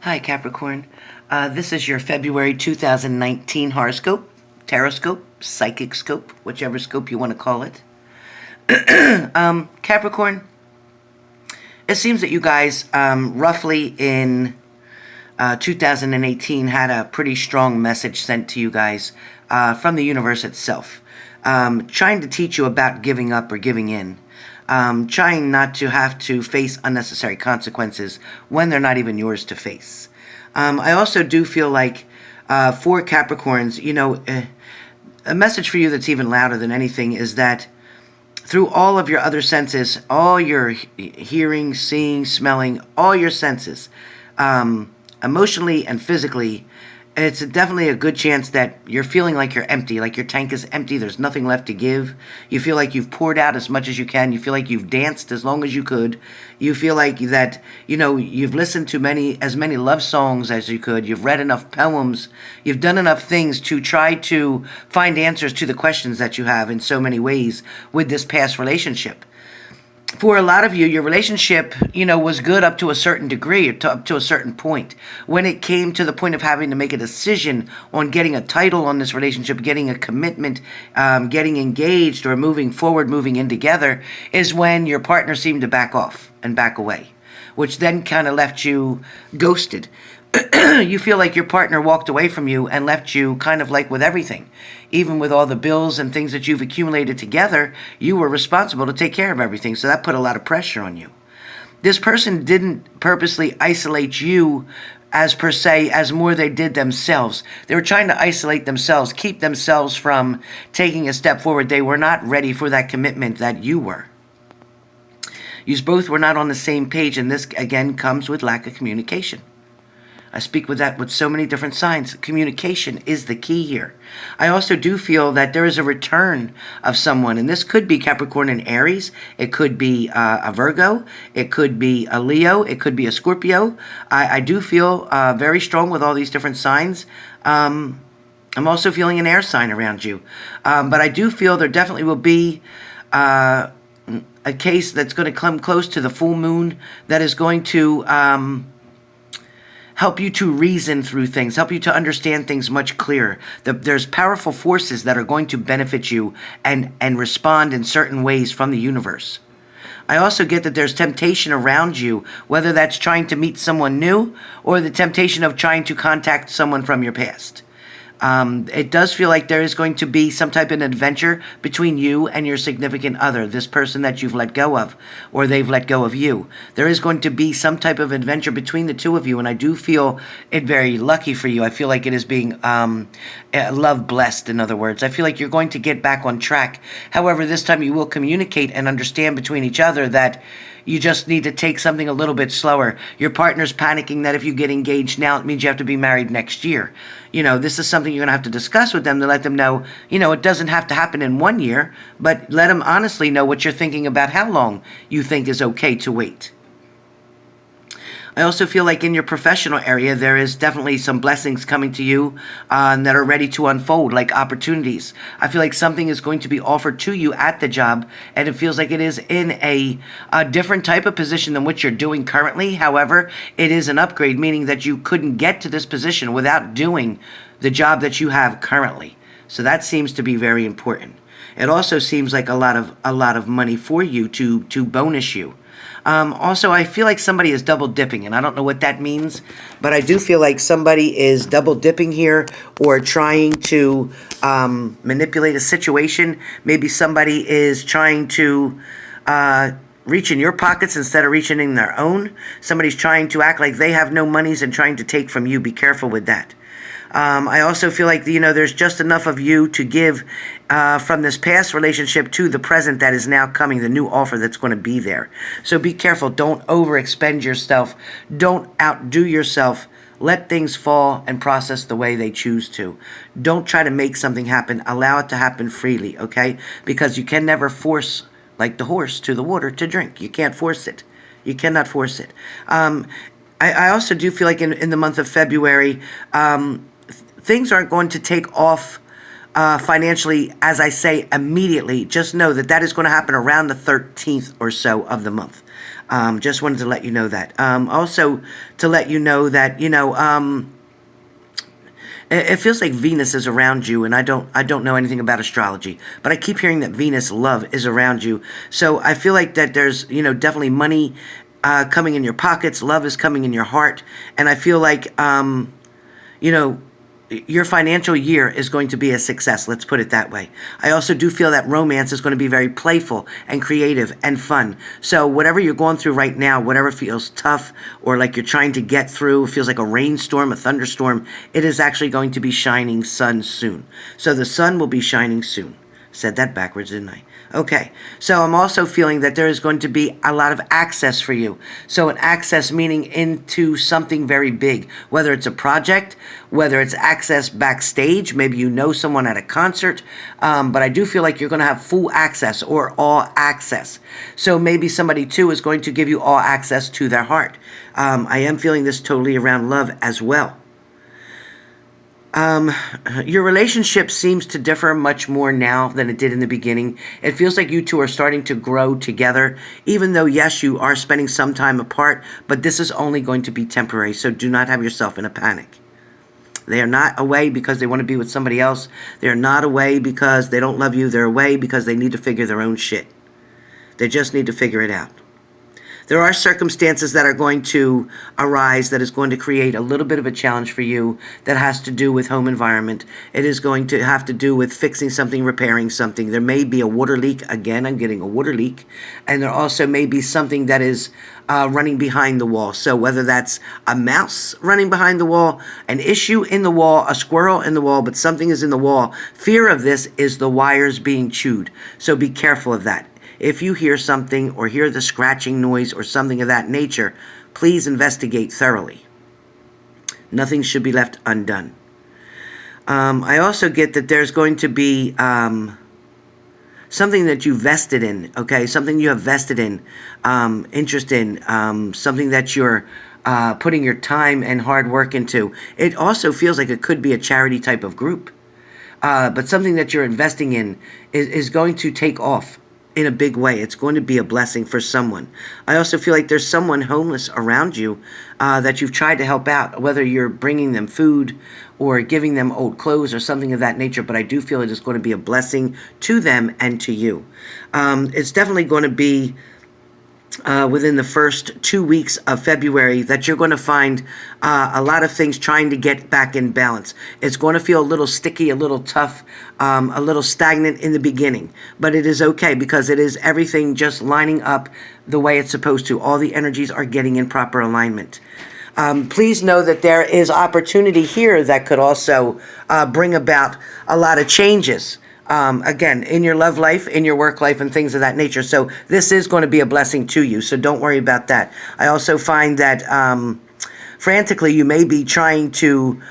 Hi, Capricorn. This is your February 2019 horoscope, taroscope, psychic scope, whichever scope you want to call it. Capricorn, it seems that you guys roughly in 2018 had a pretty strong message sent to you guys from the universe itself, trying to teach you about giving up or giving in. Trying not to have to face unnecessary consequences when they're not even yours to face. I also do feel like for Capricorns, a message for you that's even louder than anything is that through all of your other senses, all your hearing, seeing, smelling, all your senses, emotionally and physically, it's definitely a good chance that you're feeling like you're empty, like your tank is empty, there's nothing left to give. You feel like you've poured out as much as you can. You feel like you've danced as long as you could. You feel like that, you've listened to as many love songs as you could. You've read enough poems. You've done enough things to try to find answers to the questions that you have in so many ways with this past relationship. For a lot of you, your relationship, was good up to a certain degree, or up to a certain point. When it came to the point of having to make a decision on getting a title on this relationship, getting a commitment, getting engaged, or moving forward, moving in together, is when your partner seemed to back off and back away, which then kind of left you ghosted. You feel like your partner walked away from you and left you kind of like with everything. Even with all the bills and things that you've accumulated together, you were responsible to take care of everything, so that put a lot of pressure on you. This person didn't purposely isolate you as per se, as more they did themselves. They were trying to isolate themselves, keep themselves from taking a step forward. They were not ready for that commitment that you were. You both were not on the same page, and this, again, comes with lack of communication. I speak with that with so many different signs. Communication is the key here. I also do feel that there is a return of someone, and this could be Capricorn and Aries. It could be a Virgo. It could be a Leo. It could be a Scorpio. I do feel very strong with all these different signs. I'm also feeling an air sign around you. But I do feel there definitely will be a case that's going to come close to the full moon that is going to help you to reason through things, help you to understand things much clearer. There's powerful forces that are going to benefit you and respond in certain ways from the universe. I also get that there's temptation around you, whether that's trying to meet someone new or the temptation of trying to contact someone from your past. It does feel like there is going to be some type of adventure between you and your significant other, this person that you've let go of, or they've let go of you. There is going to be some type of adventure between the two of you, and I do feel it very lucky for you. I feel like it is being love blessed, in other words. I feel like you're going to get back on track. However, this time you will communicate and understand between each other that you just need to take something a little bit slower. Your partner's panicking that if you get engaged now, it means you have to be married next year. This is something you're going to have to discuss with them to let them know, it doesn't have to happen in 1 year, but let them honestly know what you're thinking about how long you think is okay to wait. I also feel like in your professional area, there is definitely some blessings coming to you that are ready to unfold, like opportunities. I feel like something is going to be offered to you at the job, and it feels like it is in a different type of position than what you're doing currently. However, it is an upgrade, meaning that you couldn't get to this position without doing the job that you have currently. So that seems to be very important. It also seems like a lot of money for you to bonus you. Also, I feel like somebody is double dipping, and I don't know what that means, but I do feel like somebody is double dipping here or trying to manipulate a situation. Maybe somebody is trying to reach in your pockets instead of reaching in their own. Somebody's trying to act like they have no monies and trying to take from you. Be careful with that. I also feel like, there's just enough of you to give from this past relationship to the present that is now coming, the new offer that's going to be there. So be careful. Don't overexpend yourself. Don't outdo yourself. Let things fall and process the way they choose to. Don't try to make something happen. Allow it to happen freely, okay? Because you can never force, like the horse, to the water to drink. You can't force it. You cannot force it. I also do feel like in the month of February, things aren't going to take off financially, as I say, immediately. Just know that is going to happen around the 13th or so of the month. Just wanted to let you know that. Also, to let you know that, it feels like Venus is around you, and I don't know anything about astrology, but I keep hearing that Venus love is around you. So I feel like that there's, definitely money coming in your pockets, love is coming in your heart, and I feel like, your financial year is going to be a success. Let's put it that way. I also do feel that romance is going to be very playful and creative and fun. So whatever you're going through right now, whatever feels tough or like you're trying to get through, feels like a rainstorm, a thunderstorm, it is actually going to be shining sun soon. So the sun will be shining soon. Said that backwards, didn't I? Okay, so I'm also feeling that there is going to be a lot of access for you. So an access meaning into something very big, whether it's a project, whether it's access backstage, maybe you know someone at a concert, but I do feel like you're going to have full access or all access. So maybe somebody too is going to give you all access to their heart. I am feeling this totally around love as well. Your relationship seems to differ much more now than it did in the beginning. It feels like you two are starting to grow together, even though, yes, you are spending some time apart, but this is only going to be temporary, so do not have yourself in a panic. They are not away because they want to be with somebody else. They are not away because they don't love you. They're away because they need to figure their own shit. They just need to figure it out. There are circumstances that are going to arise that is going to create a little bit of a challenge for you that has to do with home environment. It is going to have to do with fixing something, repairing something. There may be a water leak. Again, I'm getting a water leak. And there also may be something that is running behind the wall. So whether that's a mouse running behind the wall, an issue in the wall, a squirrel in the wall, but something is in the wall. Fear of this is the wires being chewed. So be careful of that. If you hear something or hear the scratching noise or something of that nature, please investigate thoroughly. Nothing should be left undone. I also get that there's going to be something that you vested in, okay? Something you have vested in, interest in, something that you're putting your time and hard work into. It also feels like it could be a charity type of group. But something that you're investing in is going to take off in a big way. It's going to be a blessing for someone. I also feel like there's someone homeless around you that you've tried to help out, whether you're bringing them food or giving them old clothes or something of that nature, but I do feel it is going to be a blessing to them and to you. It's definitely going to be within the first 2 weeks of February that you're going to find a lot of things trying to get back in balance. It's going to feel a little sticky, a little tough, a little stagnant in the beginning, but it is okay because it is everything just lining up the way it's supposed to. All the energies are getting in proper alignment. Please know that there is opportunity here that could also bring about a lot of changes. Again, in your love life, in your work life, and things of that nature. So this is going to be a blessing to you, so don't worry about that. I also find that frantically you may be trying to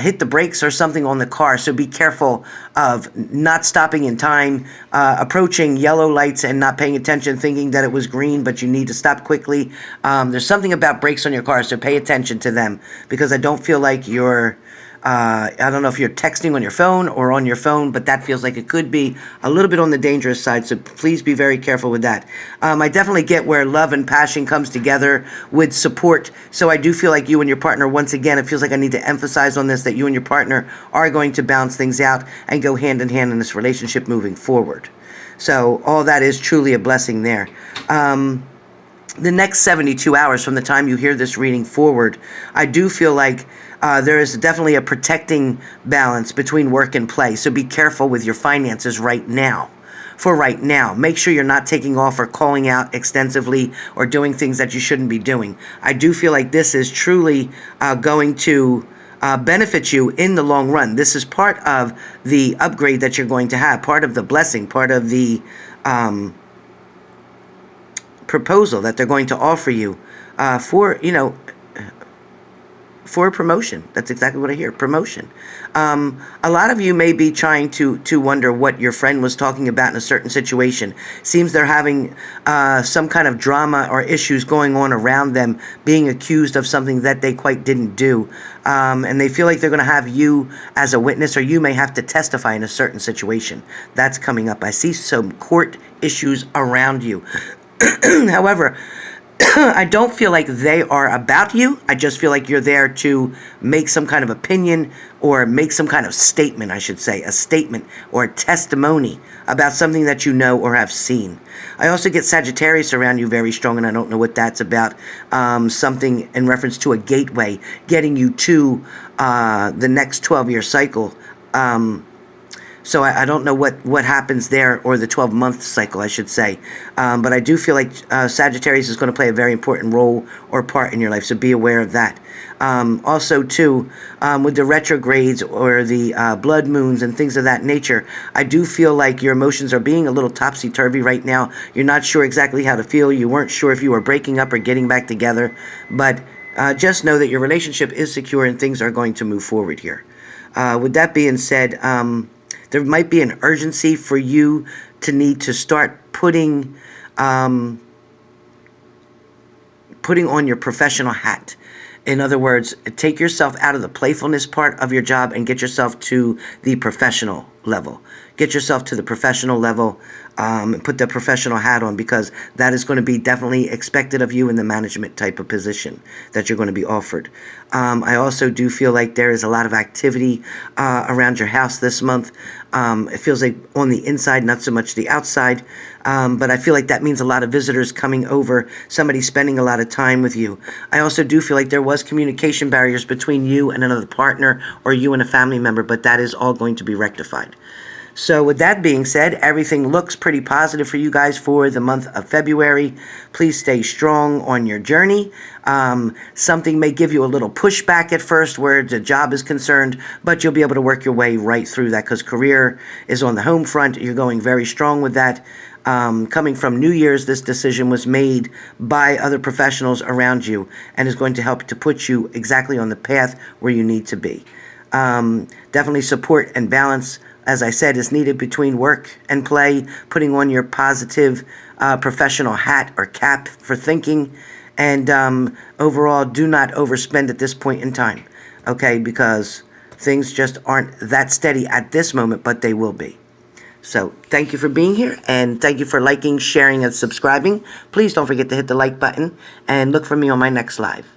hit the brakes or something on the car, so be careful of not stopping in time, approaching yellow lights and not paying attention, thinking that it was green, but you need to stop quickly. There's something about brakes on your car, so pay attention to them, because I don't feel like you're I don't know if you're texting on your phone or on your phone, but that feels like it could be a little bit on the dangerous side, so please be very careful with that. I definitely get where love and passion comes together with support, so I do feel like you and your partner, once again, it feels like I need to emphasize on this, that you and your partner are going to balance things out and go hand in hand in this relationship moving forward. So all that is truly a blessing there. The next 72 hours from the time you hear this reading forward, I do feel like there is definitely a protecting balance between work and play. So be careful with your finances right now. For right now, make sure you're not taking off or calling out extensively or doing things that you shouldn't be doing. I do feel like this is truly going to benefit you in the long run. This is part of the upgrade that you're going to have, part of the blessing, part of the proposal that they're going to offer you for a promotion. That's exactly what I hear, promotion. A lot of you may be trying to wonder what your friend was talking about in a certain situation. Seems they're having some kind of drama or issues going on around them, being accused of something that they quite didn't do. And they feel like they're going to have you as a witness, or you may have to testify in a certain situation. That's coming up. I see some court issues around you. However, I don't feel like they are about you. I just feel like you're there to make some kind of opinion or make some kind of statement, I should say, a statement or a testimony about something that you know or have seen. I also get Sagittarius around you very strong, and I don't know what that's about. Something in reference to a gateway, getting you to the next 12-year cycle. So I don't know what happens there, or the 12-month cycle, I should say. But I do feel like Sagittarius is going to play a very important role or part in your life, so be aware of that. Also, too, with the retrogrades or the blood moons and things of that nature, I do feel like your emotions are being a little topsy-turvy right now. You're not sure exactly how to feel. You weren't sure if you were breaking up or getting back together. But just know that your relationship is secure and things are going to move forward here. With that being said, there might be an urgency for you to need to start putting on your professional hat. In other words, take yourself out of the playfulness part of your job and get yourself to the professional level. Get yourself to the professional level and put the professional hat on, because that is going to be definitely expected of you in the management type of position that you're going to be offered. I also do feel like there is a lot of activity around your house this month. It feels like on the inside, not so much the outside. But I feel like that means a lot of visitors coming over, somebody spending a lot of time with you. I also do feel like there was communication barriers between you and another partner, or you and a family member, but that is all going to be rectified. So with that being said, everything looks pretty positive for you guys for the month of February. Please stay strong on your journey. Something may give you a little pushback at first where the job is concerned, but you'll be able to work your way right through that, because career is on the home front. You're going very strong with that. Coming from New Year's, this decision was made by other professionals around you and is going to help to put you exactly on the path where you need to be. Definitely support and balance, as I said, is needed between work and play, putting on your positive professional hat or cap for thinking, and overall, do not overspend at this point in time, okay, because things just aren't that steady at this moment, but they will be. So thank you for being here, and thank you for liking, sharing, and subscribing. Please don't forget to hit the like button, and look for me on my next live.